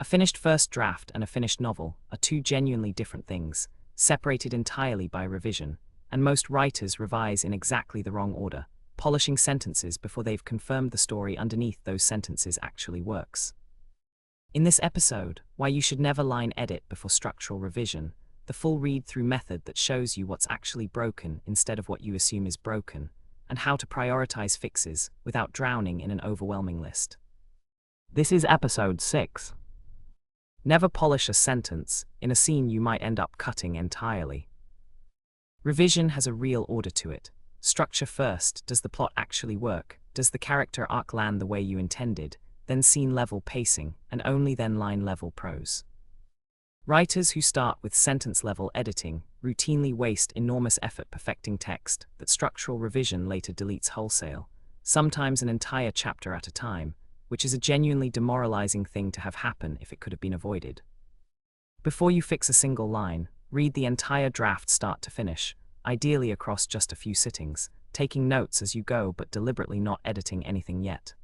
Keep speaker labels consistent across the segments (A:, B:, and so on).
A: A finished first draft and a finished novel are two genuinely different things, separated entirely by revision, and most writers revise in exactly the wrong order, polishing sentences before they've confirmed the story underneath those sentences actually works. In this episode, why you should never line edit before structural revision, the full read-through method that shows you what's actually broken instead of what you assume is broken, and how to prioritize fixes without drowning in an overwhelming list. This is episode 6. Never polish a sentence in a scene you might end up cutting entirely. Revision has a real order to it. Structure first. Does the plot actually work? Does the character arc land the way you intended? Then scene-level pacing, and only then line-level prose. Writers who start with sentence-level editing routinely waste enormous effort perfecting text that structural revision later deletes wholesale, sometimes an entire chapter at a time, which is a genuinely demoralizing thing to have happen if it could have been avoided. Before you fix a single line, read the entire draft start to finish, ideally across just a few sittings, taking notes as you go but deliberately not editing anything yet.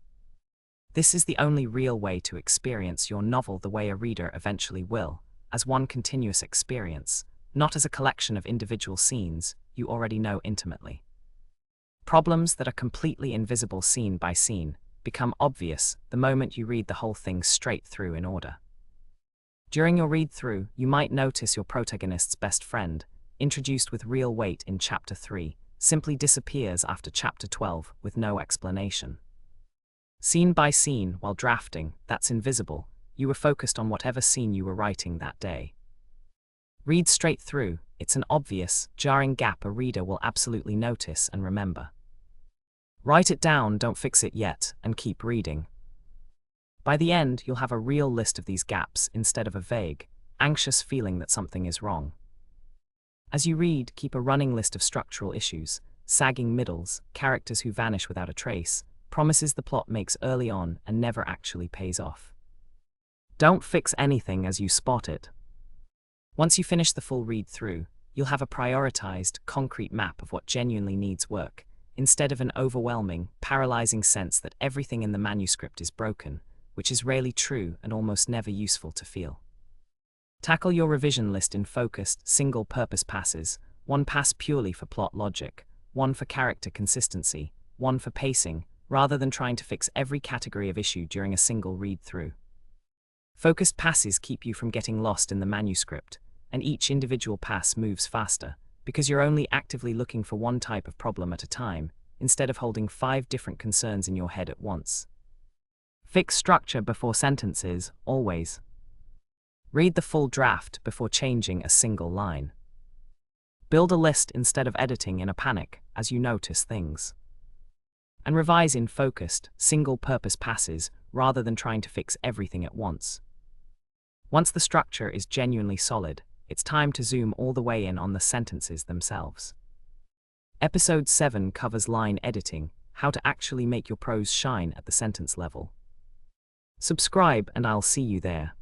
A: This is the only real way to experience your novel the way a reader eventually will, as one continuous experience, not as a collection of individual scenes you already know intimately. Problems that are completely invisible scene by scene become obvious the moment you read the whole thing straight through in order. During your read-through, you might notice your protagonist's best friend, introduced with real weight in Chapter 3, simply disappears after Chapter 12 with no explanation. Scene by scene, while drafting, that's invisible. You were focused on whatever scene you were writing that day. Read straight through. It's an obvious, jarring gap a reader will absolutely notice and remember. Write it down, don't fix it yet, and keep reading. By the end, you'll have a real list of these gaps instead of a vague, anxious feeling that something is wrong. As you read, keep a running list of structural issues, sagging middles, characters who vanish without a trace, promises the plot makes early on and never actually pays off. Don't fix anything as you spot it. Once you finish the full read-through, you'll have a prioritized, concrete map of what genuinely needs work, instead of an overwhelming, paralyzing sense that everything in the manuscript is broken, which is rarely true and almost never useful to feel. Tackle your revision list in focused, single-purpose passes, one pass purely for plot logic, one for character consistency, one for pacing, rather than trying to fix every category of issue during a single read-through. Focused passes keep you from getting lost in the manuscript, and each individual pass moves faster, because you're only actively looking for one type of problem at a time, instead of holding 5 different concerns in your head at once. Fix structure before sentences, always. Read the full draft before changing a single line. Build a list instead of editing in a panic as you notice things. And revise in focused, single-purpose passes rather than trying to fix everything at once. Once the structure is genuinely solid, it's time to zoom all the way in on the sentences themselves. Episode 7 covers line editing, how to actually make your prose shine at the sentence level. Subscribe and I'll see you there.